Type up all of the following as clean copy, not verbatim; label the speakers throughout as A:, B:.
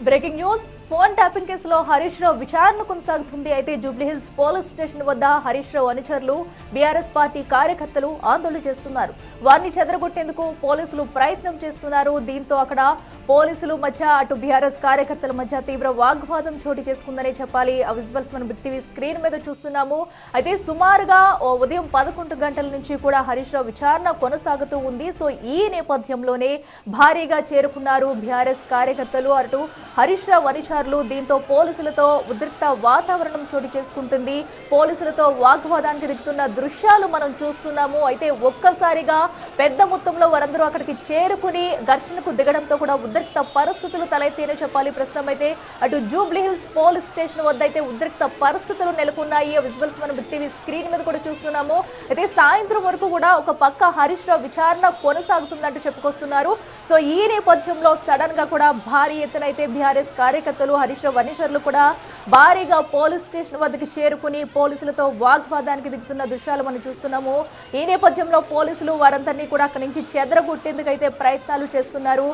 A: Breaking news phone tapping కేసులో హరీష్ రావు విచారణ కొనసాగుతుంది. అయితే జూబ్లీహిల్స్ పోలీస్ స్టేషన్ వద్ద హరీష్ రావు అనుచరులు బీఆర్ఎస్ పార్టీ కార్యకర్తలు ఆందోళన చేస్తున్నారు. వారిని చెదరగొట్టేందుకు పోలీసులు ప్రయత్నం చేస్తున్నారు. దీంతో అక్కడ పోలీసులు మధ్య అటు బీఆర్ఎస్ కార్యకర్తల మధ్య తీవ్ర వాగ్వాదం చోటు చేసుకుందనే చెప్పాలి. ఆ విజువల్స్ మనం బిగ్ టీవీ స్క్రీన్ మీద చూస్తున్నాము. అయితే సుమారుగా ఉదయం 11 గంటల నుంచి కూడా హరీష్ రావు విచారణ కొనసాగుతూ ఉంది. సో ఈ నేపథ్యంలోనే భారీగా చేరుకున్నారు బీఆర్ఎస్ కార్యకర్తలు అటు హరీష్ రావు అనుచరులు. దీంతో పోలీసులతో ఉద్రిక్త వాతావరణం చోటు చేసుకుంటుంది. పోలీసులతో వాగ్వాదానికి దిగుతున్న దృశ్యాలు మనం చూస్తున్నాము. అయితే ఒక్కసారిగా పెద్ద మొత్తంలో వారందరూ అక్కడికి చేరుకుని ఘర్షణకు దిగడంతో కూడా ఉద్రిక్త పరిస్థితులు తలెత్తినే చెప్పాలి. ప్రస్తుతం అయితే అటు జూబ్లీహిల్స్ పోలీస్ స్టేషన్ వద్ద అయితే ఉద్రిక్త పరిస్థితులు నెలకొన్నాయి. విజువల్స్ మనం బిగ్ టీవీ స్క్రీన్ మీద కూడా చూస్తున్నాము. అయితే సాయంత్రం వరకు కూడా ఒక పక్క హరీష్ రావు విచారణ కొనసాగుతుందంటూ చెప్పుకొస్తున్నారు. సో ఈ నేపథ్యంలో సడన్ గా కూడా భారీ ఎత్తున అయితే బీఆర్ఎస్ కార్యకర్తలు హరీష్ రావు అనుచరులు కూడా భారీగా పోలీస్ స్టేషన్ వద్దకు చేరుకుని పోలీసులతో వాగ్వాదానికి దిగుతున్న దృశ్యాలు మనం చూస్తున్నాము. ఈ నేపథ్యంలో పోలీసులు వారందరినీ కూడా అక్కడి నుంచి చెదరగొట్టేందుకు అయితే ప్రయత్నాలు చేస్తున్నారు.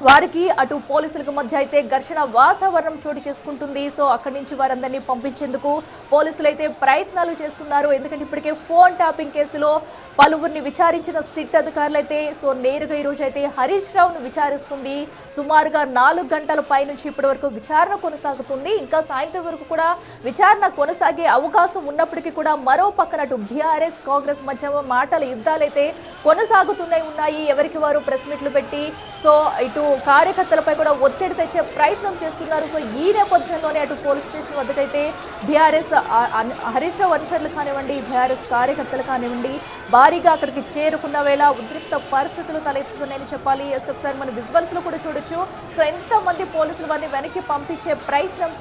A: వారికి అటు పోలీసులకు మధ్య అయితే ఘర్షణ వాతావరణం చోటు చేసుకుంటుంది. సో అక్కడి నుంచి వారందరినీ పంపించేందుకు పోలీసులు అయితే ప్రయత్నాలు చేస్తున్నారు. ఎందుకంటే ఇప్పటికే ఫోన్ ట్యాపింగ్ కేసులో పలువురిని విచారించిన సిట్ అధికారులు అయితే సో నేరుగా ఈరోజు అయితే హరీష్ రావును విచారిస్తుంది. సుమారుగా 4 గంటల పై నుంచి ఇప్పటి వరకు విచారణ కొనసాగుతుంది. ఇంకా సాయంత్రం వరకు కూడా విచారణ కొనసాగే అవకాశం ఉన్నప్పటికీ కూడా మరో పక్కన అటు బీఆర్ఎస్ కాంగ్రెస్ మధ్య మాటల యుద్ధాలైతే కొనసాగుతూనే ఉన్నాయి. ఎవరికి వారు ప్రెస్ మీట్లు పెట్టి సో ఇటు కార్యకర్తలపై కూడా ఒత్తిడి తెచ్చే ప్రయత్నం చేస్తున్నారు. సో ఈ నేపథ్యంలోనే అటు police station వద్దకైతే BRS Harish Rao అనుచరులు కానివ్వండి, బీఆర్ఎస్ కార్యకర్తలు కానివ్వండి భారీగా అక్కడికి చేరుకున్న వేళ ఉద్రిక్త పరిస్థితులు తలెత్తుతున్నాయని చెప్పాలి. ఒకసారి మన విజువల్స్ లో కూడా చూడొచ్చు. సో ఎంతమంది పోలీసులు వారిని వెనక్కి పంపించే ప్రయత్నం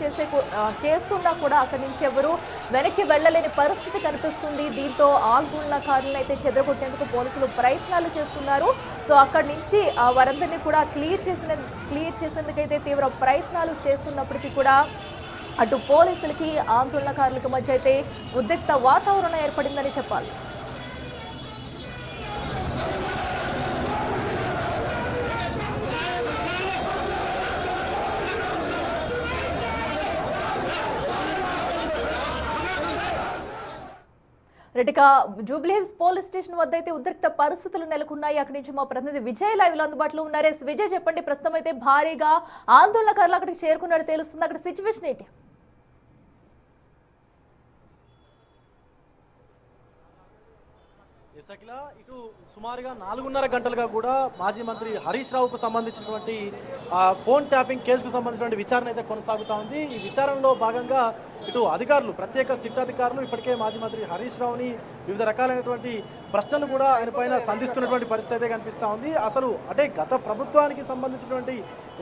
A: చేస్తున్నా కూడా అక్కడి నుంచి ఎవరు వెనక్కి వెళ్ళలేని పరిస్థితి కనిపిస్తుంది. దీంతో ఆందోళనకారులను అయితే చెదరగొట్టేందుకు పోలీసులు ప్రయత్నాలు చేస్తున్నారు. సో అక్కడి నుంచి వారందరినీ కూడా క్లియర్ చేసేందుకైతే తీవ్ర ప్రయత్నాలు చేస్తున్నప్పటికీ కూడా అటు పోలీసులకి ఆందోళనకారులకు మధ్య అయితే ఉద్రిక్త వాతావరణం ఏర్పడిందని చెప్పాలి. రెడ్డిగా జూబ్లీహిల్స్ పోలీస్ స్టేషన్ వద్ద అయితే ఉద్రిక్త పరిస్థితులు నెలకొన్నాయి. అక్కడి నుంచి మా ప్రతినిధి విజయ్ లైవ్ లో అందుబాటులో ఉన్నారు. విజయ్ చెప్పండి, ప్రస్తుతం అయితే భారీగా ఆందోళనకారులు అక్కడికి చేరుకున్నట్టు తెలుస్తుంది. అక్కడ సిచ్యువేషన్ ఏంటి?
B: ఇటు సుమారుగా 4:30 గంటలుగా కూడా మాజీ మంత్రి హరీష్ రావుకు సంబంధించినటువంటి ఫోన్ ట్యాపింగ్ కేసుకు సంబంధించినటువంటి విచారణ అయితే కొనసాగుతా ఉంది. ఈ విచారణలో భాగంగా ఇటు అధికారులు, ప్రత్యేక సిట్ అధికారులు ఇప్పటికే మాజీ మంత్రి హరీష్ రావుని వివిధ రకాలైనటువంటి ప్రశ్నలు కూడా ఆయన పైన సంధిస్తున్నటువంటి పరిస్థితి అయితే కనిపిస్తూ ఉంది. అసలు అంటే గత ప్రభుత్వానికి సంబంధించినటువంటి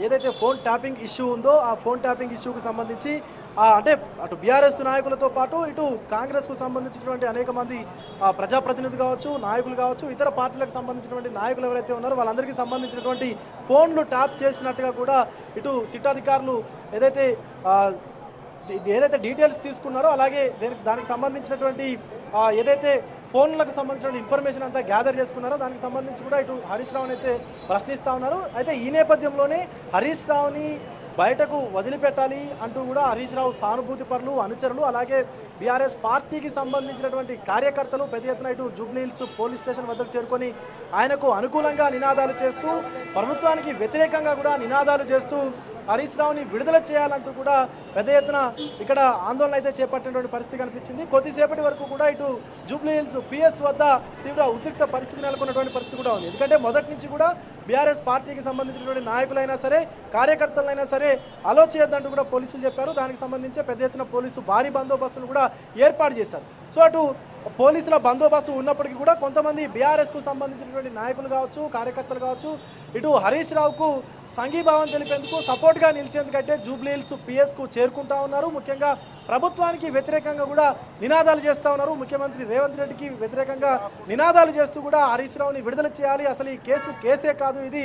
B: ఏదైతే ఫోన్ ట్యాపింగ్ ఇష్యూ ఉందో ఆ ఫోన్ ట్యాపింగ్ ఇష్యూకు సంబంధించి అంటే అటు బీఆర్ఎస్ నాయకులతో పాటు ఇటు కాంగ్రెస్కు సంబంధించినటువంటి అనేక మంది ప్రజాప్రతినిధులు కావచ్చు, నాయకులు కావచ్చు, ఇతర పార్టీలకు సంబంధించినటువంటి నాయకులు ఎవరైతే ఉన్నారో వాళ్ళందరికీ సంబంధించినటువంటి ఫోన్లు ట్యాప్ చేసినట్టుగా కూడా ఇటు సిట్ అధికారులు ఏదైతే డీటెయిల్స్ తీసుకున్నారో అలాగే దానికి సంబంధించినటువంటి ఏదైతే ఫోన్లకు సంబంధించిన ఇన్ఫర్మేషన్ అంతా గ్యాదర్ చేసుకున్నారో దానికి సంబంధించి కూడా ఇటు హరీష్ రావుని అయితే ప్రశ్నిస్తూ ఉన్నారు. అయితే ఈ నేపథ్యంలోనే హరీష్ రావుని బయటకు వదిలిపెట్టాలి అంటూ కూడా హరీష్ రావు సానుభూతి పరులు, అనుచరులు అలాగే బీఆర్ఎస్ పార్టీకి సంబంధించినటువంటి కార్యకర్తలు పెద్ద ఎత్తున ఇటు జూబ్లీహిల్స్ పోలీస్ స్టేషన్ వద్దకు చేరుకొని ఆయనకు అనుకూలంగా నినాదాలు చేస్తూ, ప్రభుత్వానికి వ్యతిరేకంగా కూడా నినాదాలు చేస్తూ హరీష్ రావుని విడుదల చేయాలంటూ కూడా పెద్ద ఎత్తున ఇక్కడ ఆందోళన అయితే చేపట్టినటువంటి పరిస్థితి కనిపించింది. కొద్దిసేపటి వరకు కూడా ఇటు జూబ్లీహిల్స్ పిఎస్ వద్ద తీవ్ర ఉద్రిక్త పరిస్థితి నెలకొన్నటువంటి పరిస్థితి కూడా ఉంది. ఎందుకంటే మొదటి నుంచి కూడా బీఆర్ఎస్ పార్టీకి సంబంధించినటువంటి నాయకులైనా సరే, కార్యకర్తలైనా సరే అలో చేయొద్దంటూ కూడా పోలీసులు చెప్పారు. దానికి సంబంధించి పెద్ద ఎత్తున పోలీసు భారీ బందోబస్తును కూడా ఏర్పాటు చేశారు. సో అటు పోలీసుల బందోబస్తు ఉన్నప్పటికీ కూడా కొంతమంది బీఆర్ఎస్కు సంబంధించినటువంటి నాయకులు కావచ్చు, కార్యకర్తలు కావచ్చు ఇటు హరీష్ రావుకు సంఘీభావం తెలిపేందుకు సపోర్ట్గా నిలిచేందుకంటే జూబ్లీహిల్స్ పిఎస్కు చేరుకుంటా ఉన్నారు. ముఖ్యంగా ప్రభుత్వానికి వ్యతిరేకంగా కూడా నినాదాలు చేస్తూ ఉన్నారు. ముఖ్యమంత్రి రేవంత్ రెడ్డికి వ్యతిరేకంగా నినాదాలు చేస్తూ కూడా హరీష్ రావుని విడుదల చేయాలి, అసలు ఈ కేసే కాదు, ఇది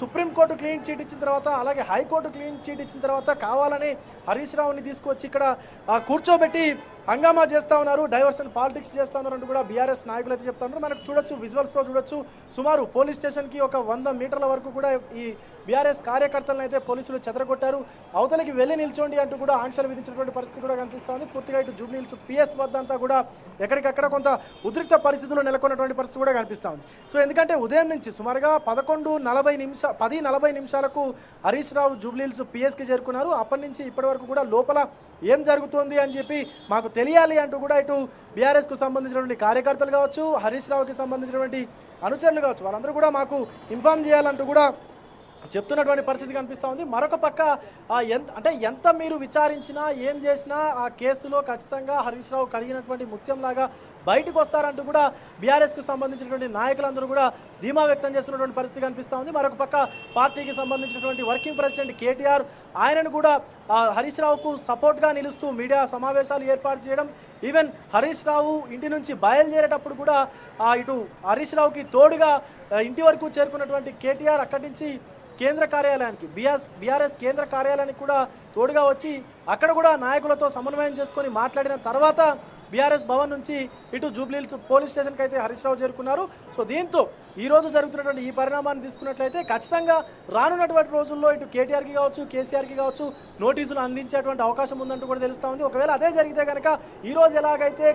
B: సుప్రీంకోర్టు క్లీన్ చీట్ ఇచ్చిన తర్వాత అలాగే హైకోర్టు క్లీన్ చీట్ ఇచ్చిన తర్వాత కావాలని హరీష్ రావుని తీసుకొచ్చి ఇక్కడ కూర్చోబెట్టి హంగామా చేస్తూ ఉన్నారు, డైవర్షన్ పాలిటిక్స్ చేస్తూ ఉన్నారు అంటూ కూడా బీఆర్ఎస్ నాయకులు అయితే చెప్తా ఉన్నారు. మనకు చూడొచ్చు, విజువల్స్లో చూడొచ్చు, సుమారు పోలీస్ స్టేషన్కి ఒక 100 మీటర్ల వరకు కూడా ఈ బీఆర్ఎస్ కార్యకర్తలను అయితే పోలీసులు చెదరగొట్టారు. అవతలికి వెళ్ళి నిల్చోండి అంటూ కూడా ఆంక్షలు విధించినటువంటి పరిస్థితి కూడా కనిపిస్తుంది. పూర్తిగా ఇటు జూబ్లీ హిల్స్ పిఎస్ వద్ద అంతా కూడా ఎక్కడికక్కడ కొంత ఉద్రిక్త పరిస్థితులు నెలకొన్నటువంటి పరిస్థితి కూడా కనిపిస్తుంది. సో ఎందుకంటే ఉదయం నుంచి సుమారుగా 10:40 నిమిషాలకు హరీష్ రావు జూబ్లీ హిల్స్ పిఎస్కి చేరుకున్నారు. అప్పటి నుంచి ఇప్పటి వరకు కూడా లోపల ఏం జరుగుతోంది అని చెప్పి మాకు తెలియాలి అంటూ కూడా ఇటు బీఆర్ఎస్కు సంబంధించినటువంటి కార్యకర్తలు కావచ్చు, హరీష్ రావుకి సంబంధించినటువంటి అనుచరులు కావచ్చు, వాళ్ళందరూ కూడా మాకు ఇన్ఫామ్ చేయాలంటూ కూడా చెప్తున్నటువంటి పరిస్థితి కనిపిస్తూ ఉంది. మరొక పక్క ఎంత మీరు విచారించినా ఏం చేసినా ఆ కేసులో ఖచ్చితంగా హరీష్ రావు కలిగినటువంటి ముత్యంలాగా బయటకు వస్తారంటూ కూడా బీఆర్ఎస్కు సంబంధించినటువంటి నాయకులందరూ కూడా ధీమా వ్యక్తం చేస్తున్నటువంటి పరిస్థితి కనిపిస్తూ ఉంది. మరొక పక్క పార్టీకి సంబంధించినటువంటి వర్కింగ్ ప్రెసిడెంట్ కేటీఆర్ ఆయనను కూడా హరీష్ రావుకు సపోర్ట్గా నిలుస్తూ మీడియా సమావేశాలు ఏర్పాటు చేయడం, ఈవెన్ హరీష్ రావు ఇంటి నుంచి బయలుదేరేటప్పుడు కూడా ఇటు హరీష్ రావుకి తోడుగా ఇంటి వరకు చేరుకున్నటువంటి కేటీఆర్ అక్కడి నుంచి కేంద్ర కార్యాలయానికి బీఆర్ఎస్ కేంద్ర కార్యాలయానికి కూడా తోడుగా వచ్చి అక్కడ కూడా నాయకులతో సమన్వయం చేసుకొని మాట్లాడిన తర్వాత బీఆర్ఎస్ భవన్ నుంచి ఇటు జూబ్లీ హిల్స్ పోలీస్ స్టేషన్కి అయితే హరీష్ రావు చేరుకున్నారు. సో దీంతో ఈరోజు జరుగుతున్నటువంటి ఈ పరిణామాన్ని తీసుకున్నట్లయితే ఖచ్చితంగా రానున్నటువంటి రోజుల్లో ఇటు కేటీఆర్కి కావచ్చు, కేసీఆర్కి కావచ్చు నోటీసులు అందించేటువంటి అవకాశం ఉందంటూ కూడా తెలుస్తూ ఉంది. ఒకవేళ అదే జరిగితే కనుక ఈరోజు ఎలాగైతే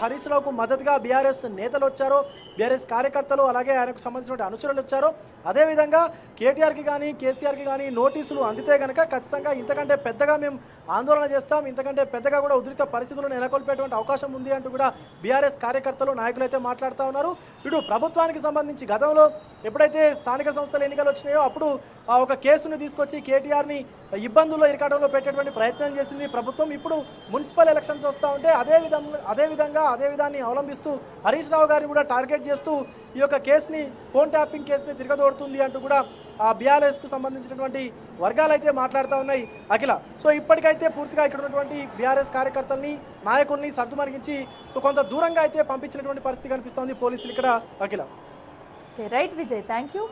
B: హరీష్ రావుకు మద్దతుగా బీఆర్ఎస్ నేతలు వచ్చారో, బీఆర్ఎస్ కార్యకర్తలు అలాగే ఆయనకు సంబంధించిన అనుచరులు వచ్చారో, అదేవిధంగా కేటీఆర్కి కానీ కేసీఆర్కి కానీ నోటీసులు అందితే కనుక ఖచ్చితంగా ఇంతకంటే పెద్దగా మేము ఆందోళన చేస్తాం, ఇంతకంటే పెద్దగా కూడా ఉద్రిక్త పరిస్థితులు నెలకొల్పేటువంటి అవకాశం ఉంది అంటూ కూడా బీఆర్ఎస్ కార్యకర్తలు నాయకులు అయితే మాట్లాడుతూ ఉన్నారు. ఇటు ప్రభుత్వానికి సంబంధించి గతంలో ఎప్పుడైతే స్థానిక సంస్థల ఎన్నికలు వచ్చినాయో అప్పుడు ఒక కేసును తీసుకొచ్చి కేటీఆర్ని ఇబ్బందుల్లో ఇరకాటంలో పెట్టేటువంటి ప్రయత్నం చేసింది ప్రభుత్వం. ఇప్పుడు మున్సిపల్ ఎలక్షన్స్ వస్తూ ఉంటే అదే విధాన్ని అవలంబిస్తూ హరీష్ రావు గారిని కూడా టార్గెట్ చేస్తూ ఈ యొక్క కేసుని, ఫోన్ ట్యాపింగ్ కేసుని తిరగదోడుతుంది అంటూ కూడా బీఆర్ఎస్కు సంబంధించినటువంటి వర్గాలు అయితే మాట్లాడుతూ ఉన్నాయి అఖిల. సో ఇప్పటికైతే పూర్తిగా ఇక్కడ ఉన్నటువంటి బీఆర్ఎస్ కార్యకర్తల్ని, నాయకుల్ని సర్దుమరిగించి సో కొంత దూరంగా అయితే పంపించినటువంటి పరిస్థితి కనిపిస్తోంది పోలీసులు ఇక్కడ Akhila.
A: Right Vijay, thank you.